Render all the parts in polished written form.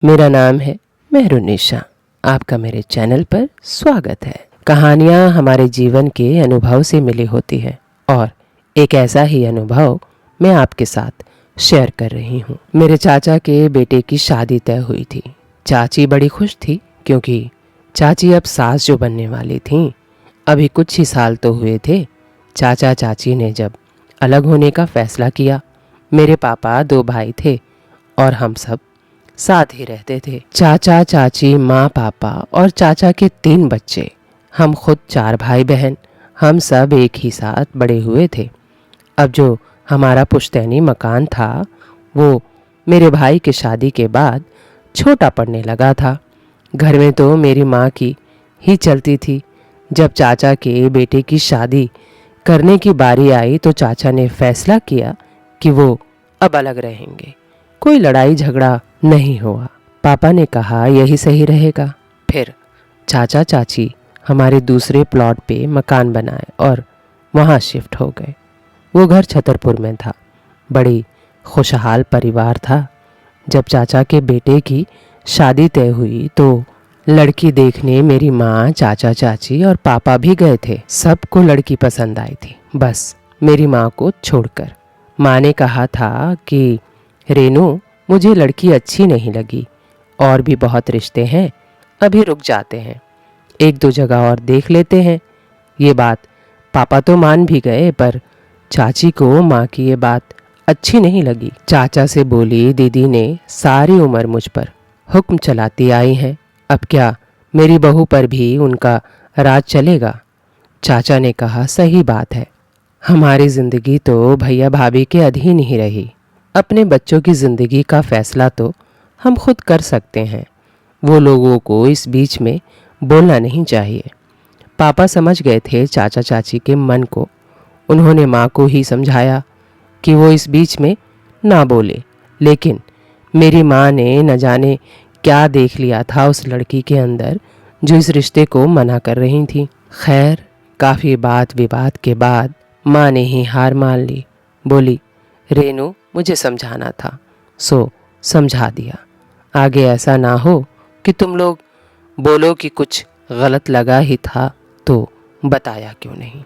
मेरा नाम है मेहरुन्निशा। आपका मेरे चैनल पर स्वागत है। कहानियाँ हमारे जीवन के अनुभव से मिली होती हैं और एक ऐसा ही अनुभव मैं आपके साथ शेयर कर रही हूँ। मेरे चाचा के बेटे की शादी तय हुई थी। चाची बड़ी खुश थी क्योंकि चाची अब सास जो बनने वाली थीं। अभी कुछ ही साल तो हुए थे चाचा चाची ने जब अलग होने का फैसला किया। मेरे पापा 2 भाई थे और हम सब साथ ही रहते थे। चाचा चाची माँ पापा और चाचा के 3 बच्चे, हम खुद 4 भाई बहन, हम सब एक ही साथ बड़े हुए थे। अब जो हमारा पुश्तैनी मकान था वो मेरे भाई की शादी के बाद छोटा पड़ने लगा था। घर में तो मेरी माँ की ही चलती थी। जब चाचा के बेटे की शादी करने की बारी आई तो चाचा ने फैसला किया कि वो अब अलग रहेंगे। कोई लड़ाई झगड़ा नहीं हुआ। पापा ने कहा यही सही रहेगा। फिर चाचा चाची हमारे दूसरे प्लॉट पे मकान बनाए और वहाँ शिफ्ट हो गए। वो घर छतरपुर में था। बड़ी खुशहाल परिवार था। जब चाचा के बेटे की शादी तय हुई तो लड़की देखने मेरी माँ, चाचा चाची और पापा भी गए थे। सबको लड़की पसंद आई थी, बस मेरी माँ को छोड़कर। माँ ने कहा था कि रेनू, मुझे लड़की अच्छी नहीं लगी, और भी बहुत रिश्ते हैं, अभी रुक जाते हैं, 1-2 जगह और देख लेते हैं। ये बात पापा तो मान भी गए, पर चाची को माँ की ये बात अच्छी नहीं लगी। चाचा से बोली, दीदी ने सारी उम्र मुझ पर हुक्म चलाती आई हैं, अब क्या मेरी बहू पर भी उनका राज चलेगा? चाचा ने कहा सही बात है, हमारी जिंदगी तो भैया भाभी के अधीन ही रही। अपने बच्चों की ज़िंदगी का फैसला तो हम खुद कर सकते हैं, वो लोगों को इस बीच में बोलना नहीं चाहिए। पापा समझ गए थे चाचा चाची के मन को। उन्होंने माँ को ही समझाया कि वो इस बीच में ना बोले, लेकिन मेरी माँ ने न जाने क्या देख लिया था उस लड़की के अंदर जो इस रिश्ते को मना कर रही थी। खैर, काफ़ी बात विवाद के बाद माँ ने ही हार मान ली। बोली, रेनू, मुझे समझाना था सो समझा दिया। आगे ऐसा ना हो कि तुम लोग बोलो कि कुछ गलत लगा ही था तो बताया क्यों नहीं।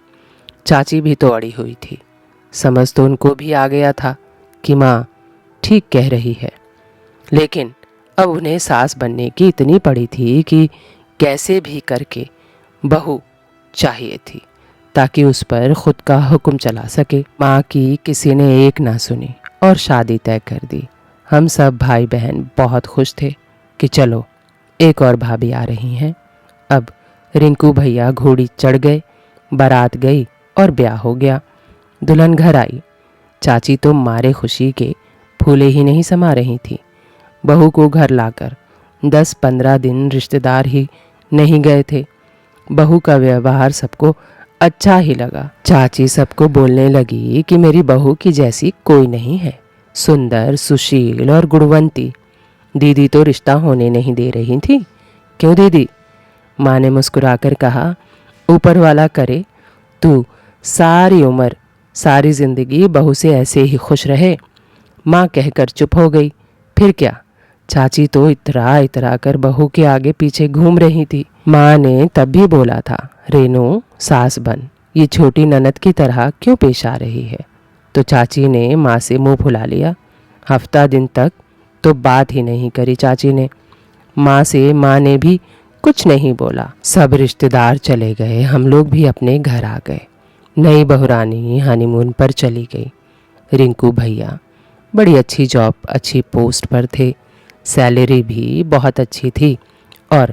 चाची भी तो अड़ी हुई थी। समझ तो उनको भी आ गया था कि माँ ठीक कह रही है, लेकिन अब उन्हें सास बनने की इतनी पड़ी थी कि कैसे भी करके बहू चाहिए थी ताकि उस पर खुद का हुक्म चला सके। माँ की किसी ने एक ना सुनी और शादी तय कर दी। हम सब भाई बहन बहुत खुश थे कि चलो एक और भाभी आ रही हैं। अब रिंकू भैया घोड़ी चढ़ गए, बारात गई और ब्याह हो गया। दुल्हन घर आई। चाची तो मारे खुशी के फूले ही नहीं समा रही थी। बहू को घर लाकर 10-15 दिन रिश्तेदार ही नहीं गए थे। बहू का व्यवहार सबको अच्छा ही लगा। चाची सबको बोलने लगी कि मेरी बहू की जैसी कोई नहीं है, सुंदर, सुशील और गुणवंती। दीदी तो रिश्ता होने नहीं दे रही थी। क्यों दीदी? माँ ने मुस्कुराकर कहा, ऊपर वाला करे तू सारी उम्र, सारी जिंदगी बहू से ऐसे ही खुश रहे। माँ कहकर चुप हो गई। फिर क्या? चाची तो इतरा इतरा कर बहू के आगे पीछे घूम रही थी। माँ ने तब भी बोला था, रेनू, सास बन, ये छोटी ननद की तरह क्यों पेश आ रही है? तो चाची ने माँ से मुंह फुला लिया। हफ्ता दिन तक तो बात ही नहीं करी चाची ने। माँ से माँ ने भी कुछ नहीं बोला। सब रिश्तेदार चले गए, हम लोग भी अपने घर आ गए। नई बहुरानी हनीमून पर चली गई। रिंकू भैया बड़ी अच्छी जॉब, अच्छी पोस्ट पर थे। सैलरी भी बहुत अच्छी थी और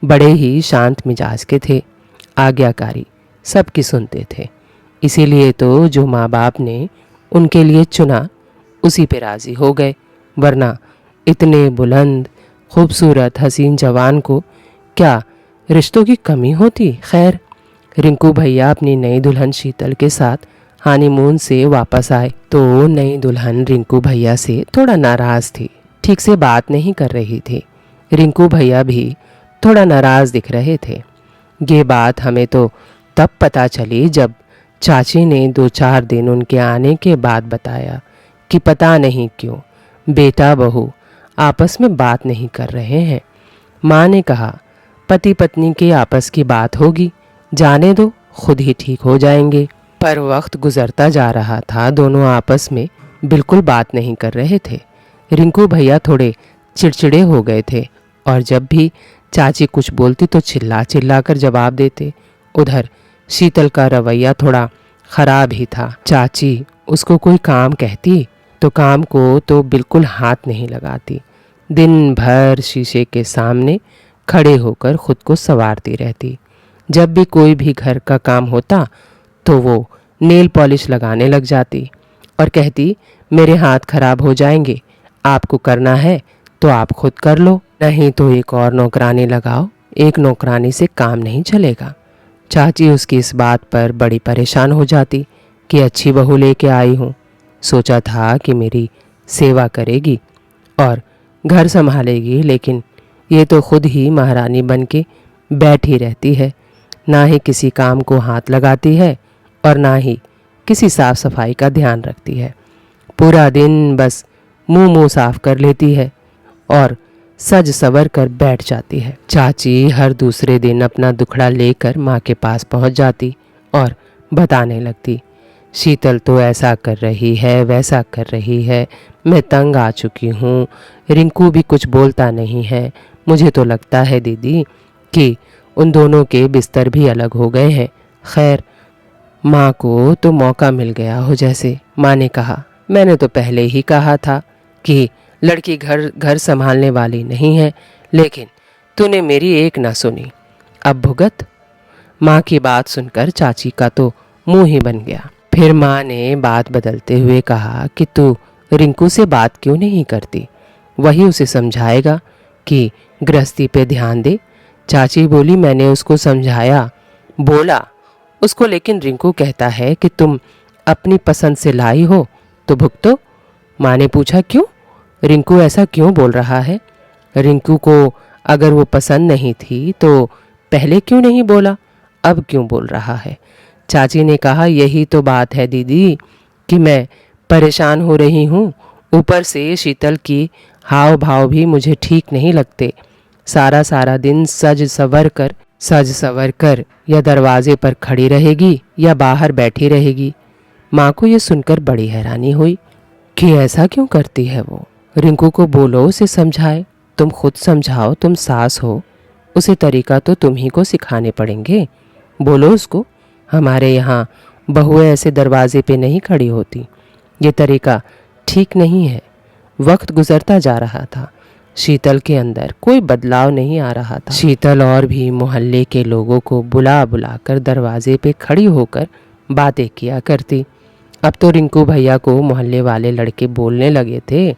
बड़े ही शांत मिजाज के थे, आज्ञाकारी, सबकी सुनते थे। इसीलिए तो जो माँ बाप ने उनके लिए चुना उसी पे राज़ी हो गए, वरना इतने बुलंद, खूबसूरत, हसीन जवान को क्या रिश्तों की कमी होती? खैर, रिंकू भैया अपनी नई दुल्हन शीतल के साथ हनीमून से वापस आए तो नई दुल्हन रिंकू भैया से थोड़ा नाराज़ थी, ठीक से बात नहीं कर रही थी। रिंकू भैया भी थोड़ा नाराज़ दिख रहे थे। ये बात हमें तो तब पता चली जब चाची ने 2-4 दिन उनके आने के बाद बताया कि पता नहीं क्यों बेटा बहू आपस में बात नहीं कर रहे हैं। माँ ने कहा, पति पत्नी के आपस की बात होगी, जाने दो, खुद ही ठीक हो जाएंगे। पर वक्त गुजरता जा रहा था, दोनों आपस में बिल्कुल बात नहीं कर रहे थे। रिंकू भैया थोड़े चिड़चिड़े हो गए थे और जब भी चाची कुछ बोलती तो चिल्ला चिल्ला कर जवाब देते। उधर शीतल का रवैया थोड़ा खराब ही था। चाची उसको कोई काम कहती तो काम को तो बिल्कुल हाथ नहीं लगाती। दिन भर शीशे के सामने खड़े होकर खुद को संवारती रहती। जब भी कोई भी घर का काम होता तो वो नेल पॉलिश लगाने लग जाती और कहती, मेरे हाथ खराब हो जाएंगे, आपको करना है तो आप खुद कर लो, नहीं तो एक और नौकरानी लगाओ, एक नौकरानी से काम नहीं चलेगा। चाची उसकी इस बात पर बड़ी परेशान हो जाती कि अच्छी बहू लेके आई हूँ, सोचा था कि मेरी सेवा करेगी और घर संभालेगी, लेकिन ये तो खुद ही महारानी बन के बैठी रहती है, ना ही किसी काम को हाथ लगाती है और ना ही किसी साफ सफाई का ध्यान रखती है। पूरा दिन बस मुंह साफ कर लेती है और सज सवर कर बैठ जाती है। चाची हर दूसरे दिन अपना दुखड़ा लेकर माँ के पास पहुँच जाती और बताने लगती, शीतल तो ऐसा कर रही है, वैसा कर रही है, मैं तंग आ चुकी हूँ, रिंकू भी कुछ बोलता नहीं है, मुझे तो लगता है दीदी कि उन दोनों के बिस्तर भी अलग हो गए हैं। खैर, माँ को तो मौका मिल गया हो जैसे। माँ ने कहा, मैंने तो पहले ही कहा था कि लड़की घर संभालने वाली नहीं है, लेकिन तूने मेरी एक ना सुनी, अब भुगत। माँ की बात सुनकर चाची का तो मुंह ही बन गया। फिर माँ ने बात बदलते हुए कहा कि तू रिंकू से बात क्यों नहीं करती, वही उसे समझाएगा कि गृहस्थी पे ध्यान दे। चाची बोली, मैंने उसको समझाया, बोला उसको, लेकिन रिंकू कहता है कि तुम अपनी पसंद से लाई हो तो भुगतो। माँ ने पूछा, क्यों? रिंकू ऐसा क्यों बोल रहा है? रिंकू को अगर वो पसंद नहीं थी तो पहले क्यों नहीं बोला, अब क्यों बोल रहा है? चाची ने कहा, यही तो बात है दीदी कि मैं परेशान हो रही हूँ, ऊपर से शीतल की हाव भाव भी मुझे ठीक नहीं लगते। सारा दिन सज सवर कर या दरवाजे पर खड़ी रहेगी या बाहर बैठी रहेगी। माँ को ये सुनकर बड़ी हैरानी हुई कि ऐसा क्यों करती है वो। रिंकू को बोलो, उसे समझाए, तुम खुद समझाओ, तुम सास हो, उसे तरीका तो तुम ही को सिखाने पड़ेंगे। बोलो उसको, हमारे यहाँ बहुएं ऐसे दरवाजे पे नहीं खड़ी होती, ये तरीका ठीक नहीं है। वक्त गुजरता जा रहा था, शीतल के अंदर कोई बदलाव नहीं आ रहा था। शीतल और भी मोहल्ले के लोगों को बुला बुला कर दरवाजे पे खड़ी होकर बातें किया करती। अब तो रिंकू भैया को मोहल्ले वाले लड़के बोलने लगे थे,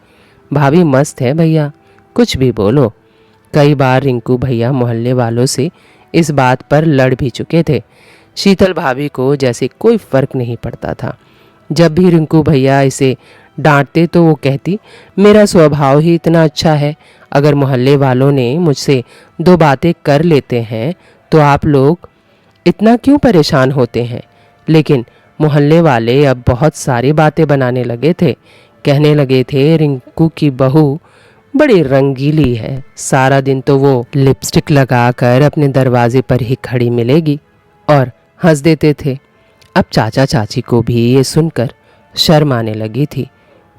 भाभी मस्त है भैया, कुछ भी बोलो। कई बार रिंकू भैया मोहल्ले वालों से इस बात पर लड़ भी चुके थे। शीतल भाभी को जैसे कोई फर्क नहीं पड़ता था। जब भी रिंकू भैया इसे डांटते तो वो कहती, मेरा स्वभाव ही इतना अच्छा है, अगर मोहल्ले वालों ने मुझसे दो बातें कर लेते हैं तो आप लोग इतना क्यों परेशान होते हैं। लेकिन मोहल्ले वाले अब बहुत सारी बातें बनाने लगे थे। कहने लगे थे, रिंकू की बहू बड़ी रंगीली है, सारा दिन तो वो लिपस्टिक लगाकर अपने दरवाजे पर ही खड़ी मिलेगी, और हंस देते थे। अब चाचा चाची को भी ये सुनकर शर्म आने लगी थी।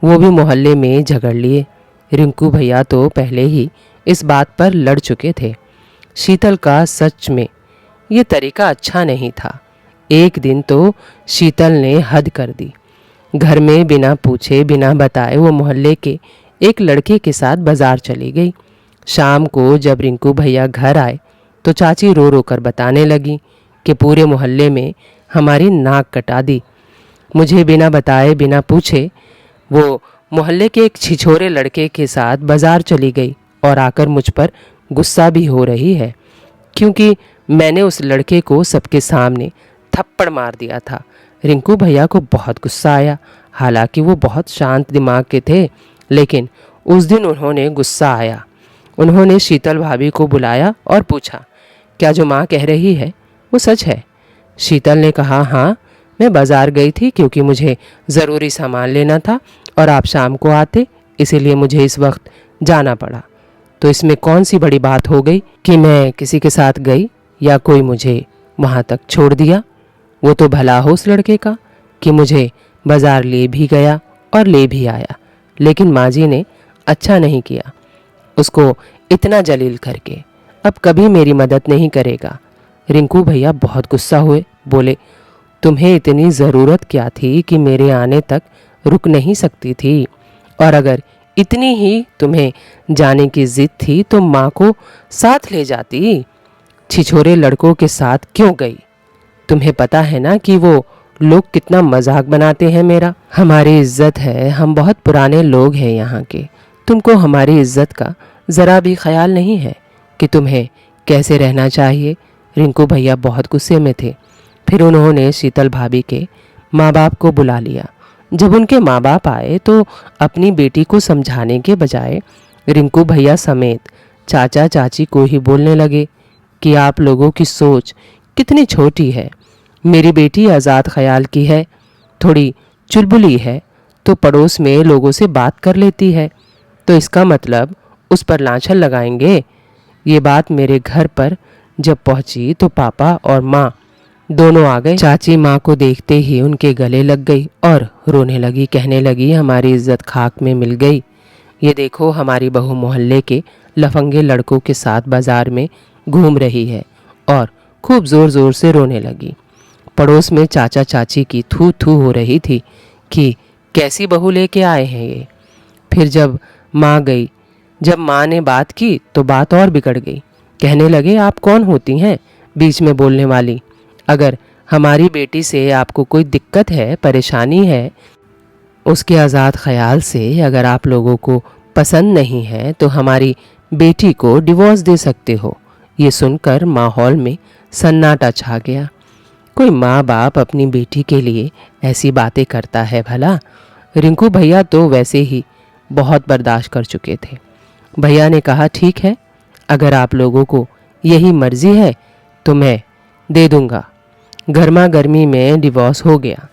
वो भी मोहल्ले में झगड़ लिए। रिंकू भैया तो पहले ही इस बात पर लड़ चुके थे। शीतल का सच में ये तरीका अच्छा नहीं था। एक दिन तो शीतल ने हद कर दी। घर में बिना पूछे बिना बताए वो मोहल्ले के एक लड़के के साथ बाजार चली गई। शाम को जब रिंकू भैया घर आए तो चाची रो रो कर बताने लगी कि पूरे मोहल्ले में हमारी नाक कटा दी। मुझे बिना बताए बिना पूछे वो मोहल्ले के एक छिछोरे लड़के के साथ बाजार चली गई और आकर मुझ पर गुस्सा भी हो रही है, क्योंकि मैंने उस लड़के को सबके सामने थप्पड़ मार दिया था। रिंकू भैया को बहुत गुस्सा आया। हालांकि वो बहुत शांत दिमाग के थे, लेकिन उस दिन उन्होंने गुस्सा आया। उन्होंने शीतल भाभी को बुलाया और पूछा, क्या जो माँ कह रही है वो सच है? शीतल ने कहा, हाँ, मैं बाजार गई थी क्योंकि मुझे ज़रूरी सामान लेना था और आप शाम को आते, इसीलिए मुझे इस वक्त जाना पड़ा, तो इसमें कौन सी बड़ी बात हो गई कि मैं किसी के साथ गई या कोई मुझे वहाँ तक छोड़ दिया। वो तो भला हो उस लड़के का कि मुझे बाजार ले भी गया और ले भी आया, लेकिन माँ जी ने अच्छा नहीं किया उसको इतना जलील करके। अब कभी मेरी मदद नहीं करेगा। रिंकू भैया बहुत गुस्सा हुए, बोले तुम्हें इतनी ज़रूरत क्या थी कि मेरे आने तक रुक नहीं सकती थी, और अगर इतनी ही तुम्हें जाने की जिद थी तो माँ को साथ ले जाती। छिछोरे लड़कों के साथ क्यों गई? तुम्हें पता है ना कि वो लोग कितना मजाक बनाते हैं मेरा। हमारी इज्जत है, हम बहुत पुराने लोग हैं यहाँ के। तुमको हमारी इज्जत का ज़रा भी ख्याल नहीं है कि तुम्हें कैसे रहना चाहिए। रिंकू भैया बहुत गुस्से में थे। फिर उन्होंने शीतल भाभी के माँ बाप को बुला लिया। जब उनके माँ बाप आए तो अपनी बेटी को समझाने के बजाय रिंकू भैया समेत चाचा चाची को ही बोलने लगे कि आप लोगों की सोच कितनी छोटी है। मेरी बेटी आज़ाद ख्याल की है, थोड़ी चुलबुली है, तो पड़ोस में लोगों से बात कर लेती है, तो इसका मतलब उस पर लांछन लगाएंगे। ये बात मेरे घर पर जब पहुंची तो पापा और माँ दोनों आ गए। चाची माँ को देखते ही उनके गले लग गई और रोने लगी, कहने लगी हमारी इज्जत खाक में मिल गई। ये देखो हमारी बहू मोहल्ले के लफंगे लड़कों के साथ बाजार में घूम रही है, और खूब ज़ोर ज़ोर से रोने लगी। पड़ोस में चाचा चाची की थू थू हो रही थी कि कैसी बहू लेके आए हैं ये। फिर जब माँ ने बात की तो बात और बिगड़ गई। कहने लगे आप कौन होती हैं बीच में बोलने वाली? अगर हमारी बेटी से आपको कोई दिक्कत है, परेशानी है, उसके आज़ाद ख्याल से अगर आप लोगों को पसंद नहीं है तो हमारी बेटी को डिवोर्स दे सकते हो। ये सुनकर माहौल में सन्नाटा छा गया। कोई माँ बाप अपनी बेटी के लिए ऐसी बातें करता है भला? रिंकू भैया तो वैसे ही बहुत बर्दाश्त कर चुके थे। भैया ने कहा ठीक है, अगर आप लोगों को यही मर्जी है तो मैं दे दूंगा। गर्मा गर्मी में डिवोर्स हो गया।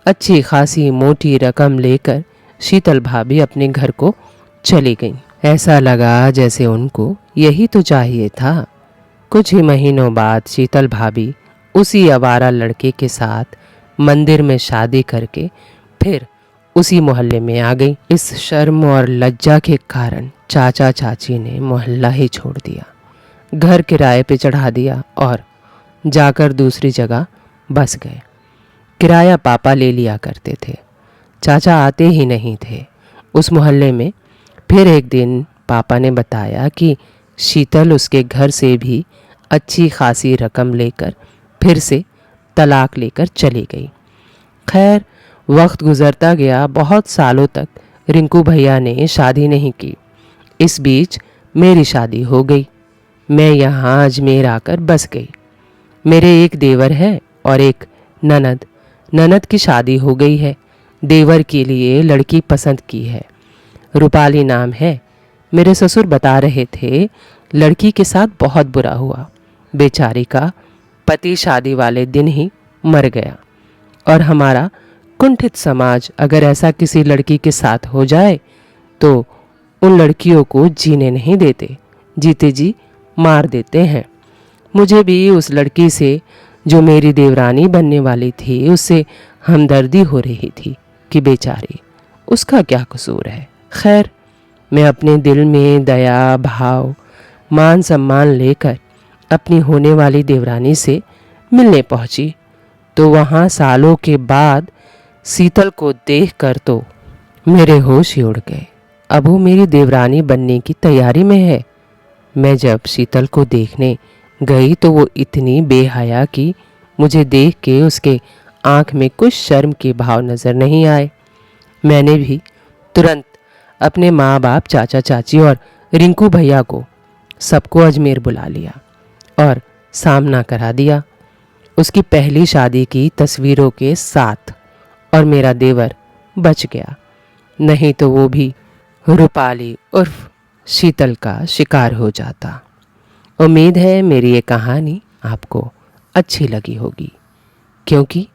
अच्छी खासी मोटी रकम लेकर शीतल भाभी अपने घर को चली गईं। ऐसा लगा जैसे उनको यही तो चाहिए था। कुछ ही महीनों बाद शीतल भाभी उसी आवारा लड़के के साथ मंदिर में शादी करके फिर उसी मोहल्ले में आ गई। इस शर्म और लज्जा के कारण चाचा चाची ने मोहल्ला ही छोड़ दिया, घर किराए पे चढ़ा दिया और जाकर दूसरी जगह बस गए। किराया पापा ले लिया करते थे, चाचा आते ही नहीं थे उस मोहल्ले में। फिर एक दिन पापा ने बताया कि शीतल उसके घर से भी अच्छी खासी रकम लेकर फिर से तलाक लेकर चली गई। खैर वक्त गुजरता गया। बहुत सालों तक रिंकू भैया ने शादी नहीं की। इस बीच मेरी शादी हो गई। मैं यहाँ अजमेर आकर बस गई। मेरे एक देवर है और एक ननद। ननद की शादी हो गई है। देवर के लिए लड़की पसंद की है, रूपाली नाम है। मेरे ससुर बता रहे थे लड़की के साथ बहुत बुरा हुआ। बेचारी का पति शादी वाले दिन ही मर गया, और हमारा कुंठित समाज अगर ऐसा किसी लड़की के साथ हो जाए तो उन लड़कियों को जीने नहीं देते, जीते जी मार देते हैं। मुझे भी उस लड़की से जो मेरी देवरानी बनने वाली थी उससे हमदर्दी हो रही थी कि बेचारी, उसका क्या कसूर है। खैर मैं अपने दिल में दया भाव मान सम्मान लेकर अपनी होने वाली देवरानी से मिलने पहुंची तो वहाँ सालों के बाद शीतल को देखकर तो मेरे होश ही उड़ गए। अब वो मेरी देवरानी बनने की तैयारी में है। मैं जब शीतल को देखने गई तो वो इतनी बेहया कि मुझे देख के उसके आंख में कुछ शर्म के भाव नज़र नहीं आए। मैंने भी तुरंत अपने माँ बाप, चाचा चाची और रिंकू भैया को सबको अजमेर बुला लिया और सामना करा दिया उसकी पहली शादी की तस्वीरों के साथ। और मेरा देवर बच गया, नहीं तो वो भी रूपाली उर्फ शीतल का शिकार हो जाता। उम्मीद है मेरी ये कहानी आपको अच्छी लगी होगी, क्योंकि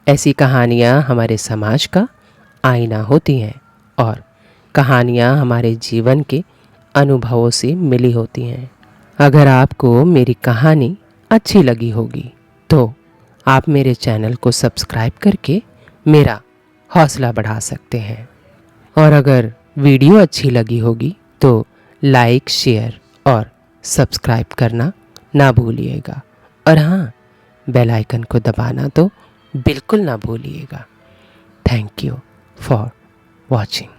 ऐसी कहानियाँ हमारे समाज का आईना होती हैं और कहानियाँ हमारे जीवन के अनुभवों से मिली होती हैं। अगर आपको मेरी कहानी अच्छी लगी होगी तो आप मेरे चैनल को सब्सक्राइब करके मेरा हौसला बढ़ा सकते हैं। और अगर वीडियो अच्छी लगी होगी तो लाइक, शेयर और सब्सक्राइब करना ना भूलिएगा। और हाँ, बेल आइकन को दबाना तो बिल्कुल ना भूलिएगा। Thank you for watching.